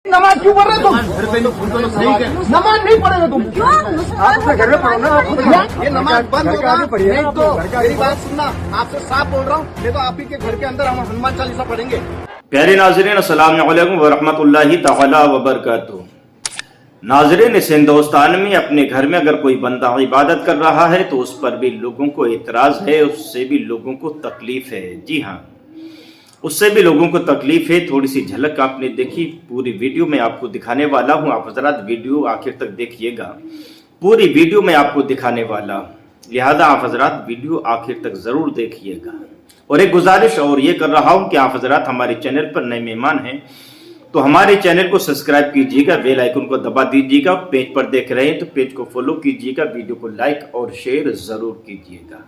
नमाज क्यों पढ़ रहे तुम? नमाज नहीं पढ़ेगा तुम? आप अपने घर में पढ़ो ना। आप ये नमाज बंद होगा नहीं तो घर का मेरी बात सुनना, आपसे साफ बोल रहा हूँ, नहीं तो आप ही के घर के अंदर हम हनुमान चालीसा पढ़ेंगे। प्यारे नाज़रीन, अस्सलाम वालेकुम वरहमतुल्लाहि तआला वबरकातुहू। नाज़रीन, इस हिंदुस्तान में अपने घर में अगर कोई बंदा इबादत कर रहा है तो उस पर भी लोगों को एतराज़ है, उससे भी लोगों को तकलीफ है। जी हाँ, उससे भी लोगों को तकलीफ है। थोड़ी सी झलक आपने देखी, पूरी वीडियो में आपको दिखाने वाला हूँ। आप हजरात वीडियो आखिर तक देखिएगा, पूरी वीडियो में आपको दिखाने वाला, लिहाजा आप हजरात वीडियो आखिर तक ज़रूर देखिएगा। और एक गुजारिश और ये कर रहा हूँ कि आप हजरात हमारे चैनल पर नए मेहमान हैं तो हमारे चैनल को सब्सक्राइब कीजिएगा, बेल आइकन को दबा दीजिएगा। पेज पर देख रहे हैं तो पेज को फॉलो कीजिएगा, वीडियो को लाइक और शेयर ज़रूर कीजिएगा।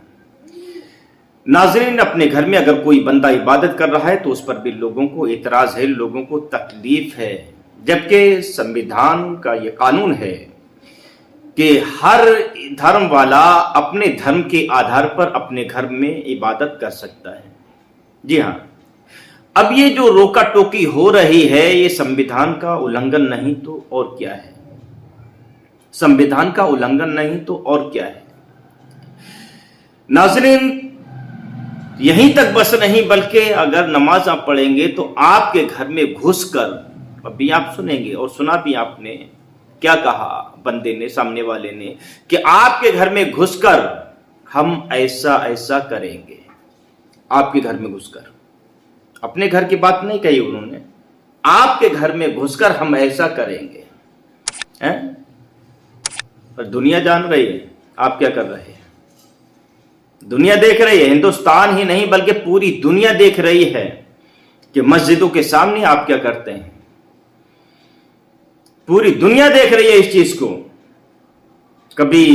नाज़रीन, अपने घर में अगर कोई बंदा इबादत कर रहा है तो उस पर भी लोगों को एतराज़ है, लोगों को तकलीफ है, जबकि संविधान का ये कानून है कि हर धर्म वाला अपने धर्म के आधार पर अपने घर में इबादत कर सकता है। जी हाँ, अब ये जो रोका टोकी हो रही है ये संविधान का उल्लंघन नहीं तो और क्या है? संविधान का उल्लंघन नहीं तो और क्या है? नाज़रीन, यहीं तक बस नहीं बल्कि अगर नमाज आप पढ़ेंगे तो आपके घर में घुसकर, अभी आप सुनेंगे और सुना भी आपने क्या कहा बंदे ने, सामने वाले ने, कि आपके घर में घुसकर हम ऐसा ऐसा करेंगे। आपके घर में घुसकर, अपने घर की बात नहीं कही उन्होंने, आपके घर में घुसकर हम ऐसा करेंगे हैं? पर दुनिया जान रही है आप क्या कर रहे हैं, दुनिया देख रही है। हिंदुस्तान ही नहीं बल्कि पूरी दुनिया देख रही है कि मस्जिदों के सामने आप क्या करते हैं। पूरी दुनिया देख रही है इस चीज को। कभी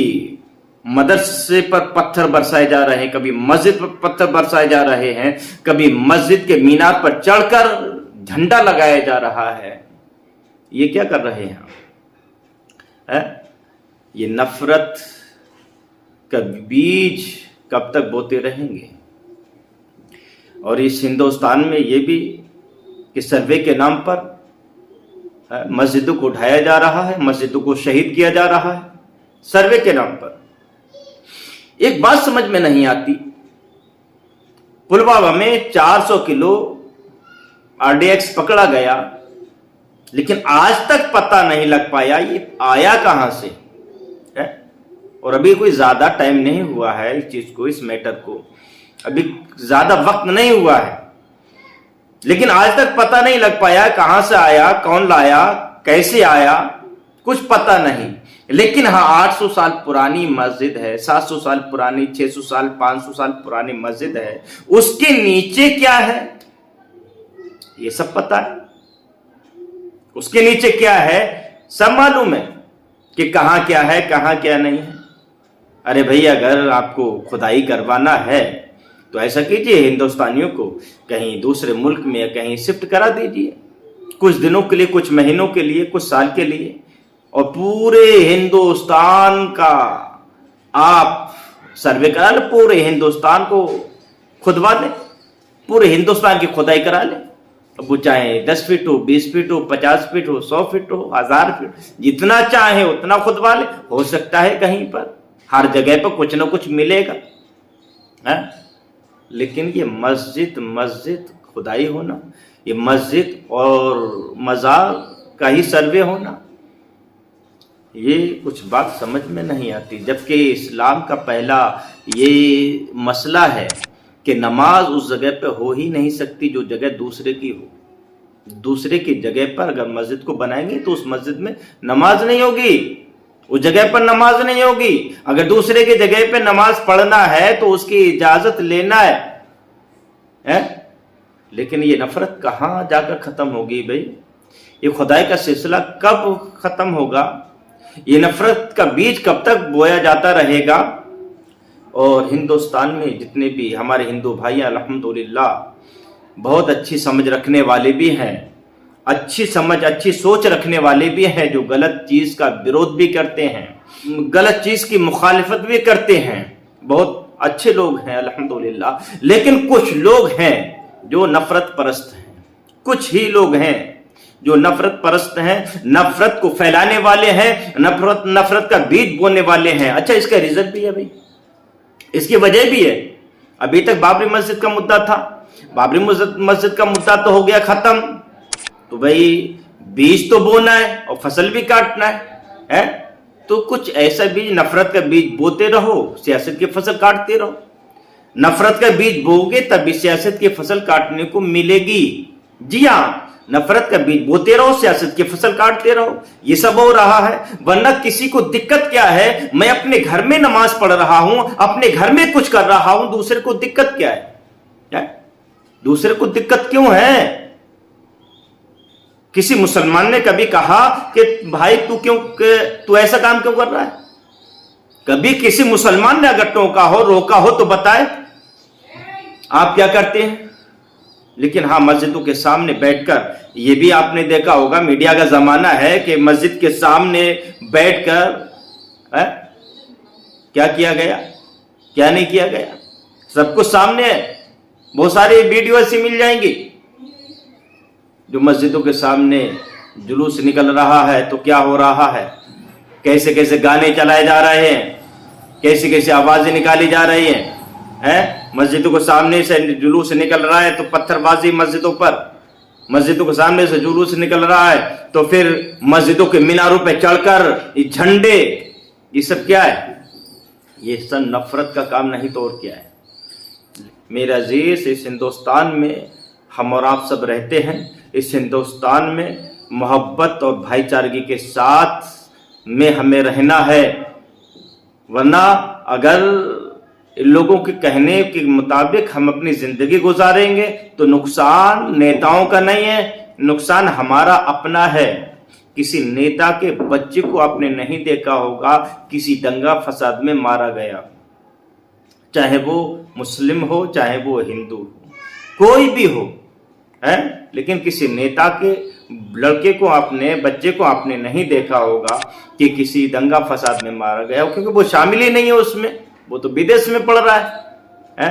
मदरसे पर पत्थर बरसाए जा रहे हैं, कभी मस्जिद पर पत्थर बरसाए जा रहे हैं, कभी मस्जिद के मीनार पर चढ़कर झंडा लगाया जा रहा है। ये क्या कर रहे हैं है? ये नफरत का बीज कब तक बोते रहेंगे? और इस हिंदुस्तान में ये भी कि सर्वे के नाम पर मस्जिदों को उठाया जा रहा है, मस्जिदों को शहीद किया जा रहा है सर्वे के नाम पर। एक बात समझ में नहीं आती, पुलवामा में 400 किलो RDX पकड़ा गया, लेकिन आज तक पता नहीं लग पाया ये आया कहां से है। और अभी कोई ज्यादा टाइम नहीं हुआ है इस चीज को, इस मैटर को, अभी ज्यादा वक्त नहीं हुआ है, लेकिन आज तक पता नहीं लग पाया कहां से आया, कौन लाया, कैसे आया, कुछ पता नहीं। लेकिन हाँ, 800 साल पुरानी मस्जिद है, 700 साल पुरानी, 600 साल, 500 साल पुरानी मस्जिद है, उसके नीचे क्या है ये सब पता है। उसके नीचे क्या है सब मालूम है कि कहां क्या है, कहां क्या नहीं है। अरे भैया, अगर आपको खुदाई करवाना है तो ऐसा कीजिए, हिंदुस्तानियों को कहीं दूसरे मुल्क में कहीं शिफ्ट करा दीजिए, कुछ दिनों के लिए, कुछ महीनों के लिए, कुछ साल के लिए, और पूरे हिंदुस्तान का आप सर्वे करा ले, पूरे हिंदुस्तान को खुदवा ले, पूरे हिंदुस्तान की खुदाई करा ले। अब वो चाहे 10 फीट हो, 20 फीट हो, 50 फीट हो, 100 फीट हो, 1000 फीट, जितना चाहे उतना खुदवा ले। हो सकता है कहीं पर, हर जगह पर कुछ ना कुछ मिलेगा है? लेकिन ये मस्जिद खुदाई होना, ये मस्जिद और मज़ार का ही सर्वे होना, ये कुछ बात समझ में नहीं आती। जबकि इस्लाम का पहला ये मसला है कि नमाज उस जगह पे हो ही नहीं सकती जो जगह दूसरे की हो। दूसरे की जगह पर अगर मस्जिद को बनाएंगे तो उस मस्जिद में नमाज नहीं होगी, उस जगह पर नमाज नहीं होगी। अगर दूसरे की जगह पे नमाज पढ़ना है तो उसकी इजाजत लेना है? लेकिन ये नफरत कहां जाकर खत्म होगी भाई? ये खुदाई का सिलसिला कब खत्म होगा? ये नफरत का बीज कब तक बोया जाता रहेगा? और हिंदुस्तान में जितने भी हमारे हिंदू भाई अल्हम्दुलिल्लाह बहुत अच्छी समझ रखने वाले भी हैं, अच्छी समझ, अच्छी सोच रखने वाले भी हैं, जो गलत चीज का विरोध भी करते हैं, गलत चीज की मुखालिफत भी करते हैं। बहुत अच्छे लोग हैं अल्हम्दुलिल्लाह। लेकिन कुछ लोग हैं जो नफरत परस्त हैं, कुछ ही लोग हैं جو نفرت پرست ہیں, نفرت کو پھیلانے والے ہیں, نفرت کا بیج بونے والے ہیں. اچھا, اس کا ریزن بھی ہے بھائی, اس کی وجہ بھی ہے. ابھی تک بابری مسجد کا مدعا تھا, بابری مسجد کا مدعا تو ہو گیا ختم, تو بھائی بیج تو بونا ہے اور فصل بھی کاٹنا ہے. تو کچھ ایسا بیج, نفرت کا بیج بوتے رہو, سیاست کی فصل کاٹتے رہو. نفرت کا بیج بو گے تبھی سیاست کی فصل کاٹنے کو ملے گی. جی ہاں, نفرت کا بیج بوتے رہو, سیاست کی فصل کاٹتے رہو. یہ سب ہو رہا ہے. ورنہ کسی کو دقت کیا ہے؟ میں اپنے گھر میں نماز پڑھ رہا ہوں, اپنے گھر میں کچھ کر رہا ہوں, دوسرے کو دقت کیا ہے؟ دوسرے کو دقت کیوں ہے؟ کسی مسلمان نے کبھی کہا کہ بھائی تو ایسا کام کیوں کر رہا ہے؟ کبھی کسی مسلمان نے اگر ٹوکا ہو, روکا ہو تو بتائے آپ کیا کرتے ہیں؟ لیکن ہاں, مسجدوں کے سامنے بیٹھ کر, یہ بھی آپ نے دیکھا ہوگا, میڈیا کا زمانہ ہے کہ مسجد کے سامنے بیٹھ کر کیا کیا گیا, کیا نہیں کیا گیا, سب کچھ سامنے ہے. بہت ساری ویڈیو ایسی مل جائیں گی جو مسجدوں کے سامنے جلوس نکل رہا ہے تو کیا ہو رہا ہے, کیسے کیسے گانے چلائے جا رہے ہیں, کیسی کیسی آوازیں نکالی جا رہی ہیں. مسجدوں کے سامنے سے جلوس نکل رہا ہے تو پتھر بازی مسجدوں پر, مسجدوں کے سامنے سے جلوس نکل رہا ہے تو پھر مسجدوں کے میناروں پہ چڑھ کر یہ جھنڈے, یہ سب کیا ہے؟ یہ سب نفرت کا کام نہیں تو اور کیا ہے؟ میرے عزیز, اس ہندوستان میں ہم اور آپ سب رہتے ہیں. اس ہندوستان میں محبت اور بھائی چارگی کے ساتھ میں ہمیں رہنا ہے. ورنہ اگر ان لوگوں کے کہنے کے مطابق ہم اپنی زندگی گزاریں گے تو نقصان نیتاؤں کا نہیں ہے, نقصان ہمارا اپنا ہے. کسی نیتا کے بچے کو آپ نے نہیں دیکھا ہوگا کسی دنگا فساد میں مارا گیا, چاہے وہ مسلم ہو چاہے وہ ہندو ہو, کوئی بھی ہو, لیکن کسی نیتا کے لڑکے کو آپ نے, بچے کو آپ نے نہیں دیکھا ہوگا کہ کسی دنگا فساد میں مارا گیا, کیونکہ وہ شامل ہی نہیں ہے اس میں, وہ تو بدیش میں پڑھ رہا ہے.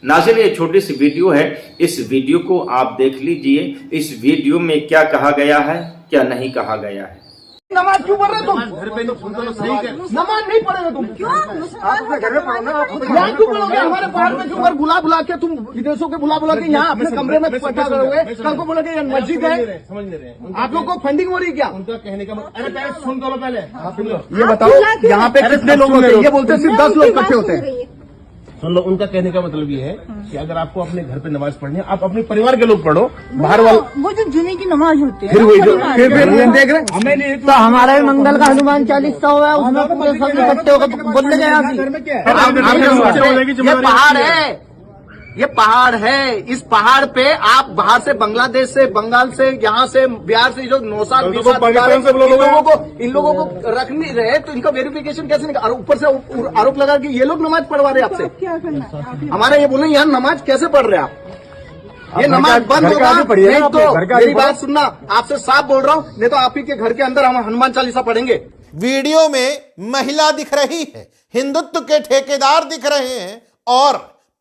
ناظرین, یہ چھوٹی سی ویڈیو ہے, اس ویڈیو کو آپ دیکھ لیجئے. اس ویڈیو میں کیا کہا گیا ہے, کیا نہیں کہا گیا ہے. نماز کیوں پڑھ رہے تم؟ نماز نہیں پڑھے گا تم, آپ اپنے گھر میں پڑھو نا. یہاں کیوں پڑھو گے؟ ہمارے پہاڑ میں کیوں بلا کے تم ودیشوں کے بلا کے یہاں اپنے کمرے میں اکٹھا کرو گے؟ کل کو بولے کہ یہ مسجد ہے. آپ لوگ کو فنڈنگ ہو رہی کیا؟ ان کا کہنے کا مطلب, سن دو پہلے یہ بتاؤ یہاں پہ کتنے لوگ ہوتے ہیں؟ یہ بولتے ہیں صرف 10 لوگ اکٹھے ہوتے ہیں. سن لو, ان کا کہنے کا مطلب یہ ہے کہ اگر آپ کو اپنے گھر پہ نماز پڑھنی ہے, آپ اپنے پریوار کے لوگ پڑھو, باہر والے وہ جو جمعے کی نماز ہوتی ہے پھر دیکھ رہے ہیں. تو ہمارا بھی منگل کا ہنومان چالیسا ہوا ہے, اس میں پورے سب اکٹھے ہو کر بولنے گئے. یہ پہاڑ ہے, یہ پہاڑ ہے. اس پہاڑ پہ آپ باہر سے, بنگلہ دیش سے, بنگال سے, یہاں سے, بہار سے جو 9 سال ان لوگوں کو رکھ نہیں رہے تو ان کا ویریفیکیشن کیسے نکال, اوپر سے آروپ لگا کہ یہ لوگ نماز پڑھوا رہے آپ سے. ہمارا یہ بولیں یہاں نماز کیسے پڑھ رہے آپ؟ یہ نماز بند ہوگا نہیں تو میری بات سننا, آپ سے صاف بول رہا ہوں, نہیں تو آپ ہی کے گھر کے اندر ہم ہنومان چالیسا پڑھیں گے. ویڈیو میں مہیلا دکھ رہی ہے, ہندوتو کے ٹھیکیدار دکھ رہے ہیں اور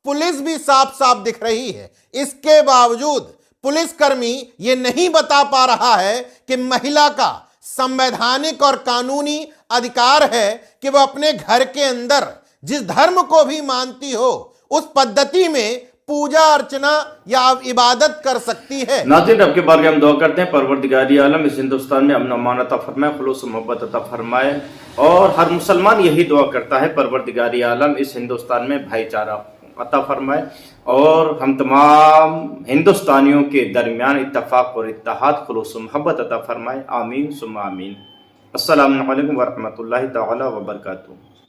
پولیس بھی صاف صاف دکھ رہی ہے. اس کے باوجود پولیس کرمی یہ نہیں بتا پا رہا ہے کہ مہیلا کا سمویدھانک اور قانونی ادھیکار ہے کہ وہ اپنے گھر کے اندر جس دھرم کو بھی مانتی ہو اس پدھتی میں پوجا ارچنا یا عبادت کر سکتی ہے. ناظرین, رب کے بارگاہ ہم دعا کرتے ہیں پروردگار عالم اس ہندوستان میں امن و امان عطا فرمائے, خلوص و محبت عطا فرمائے, اور ہر مسلمان یہی دعا کرتا ہے پروردگار عالم اس ہندوستان میں بھائی چارہ عطا فرمائے, اور ہم تمام ہندوستانیوں کے درمیان اتفاق اور اتحاد, خلوص و محبت عطا فرمائے. آمین ثم آمین. السلام علیکم ورحمۃ اللہ تعالی وبرکاتہ.